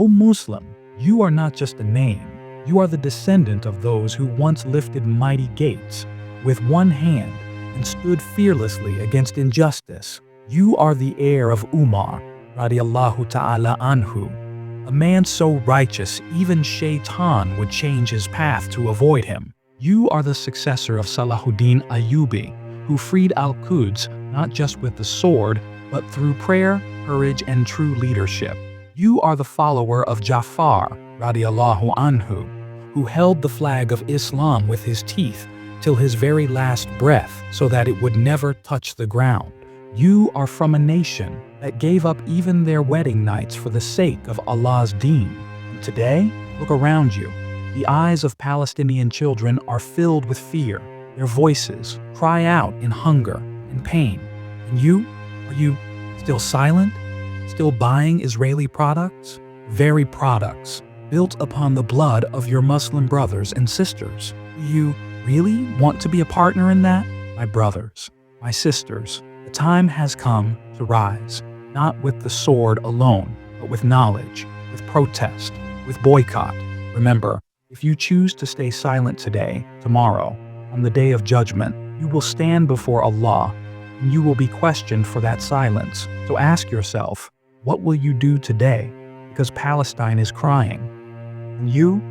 O Muslim, you are not just a name. You are the descendant of those who once lifted mighty gates with one hand and stood fearlessly against injustice. You are the heir of Umar radiallahu ta'ala anhu, a man so righteous even Shaitan would change his path to avoid him. You are the successor of Salahuddin Ayyubi, who freed Al-Quds not just with the sword, but through prayer, courage, and true leadership. You are the follower of Ja'far radiallahu anhu, who held the flag of Islam with his teeth till his very last breath so that it would never touch the ground. You are from a nation that gave up even their wedding nights for the sake of Allah's deen. And today, look around you. The eyes of Palestinian children are filled with fear. Their voices cry out in hunger and pain. And you? Are you still silent? Still buying Israeli products? Very products built upon the blood of your Muslim brothers and sisters. Do you really want to be a partner in that? My brothers, my sisters, the time has come to rise, not with the sword alone, but with knowledge, with protest, with boycott. Remember, if you choose to stay silent today, tomorrow, on the day of judgment, you will stand before Allah, and you will be questioned for that silence. So ask yourself, what will you do today? Because Palestine is crying. And you?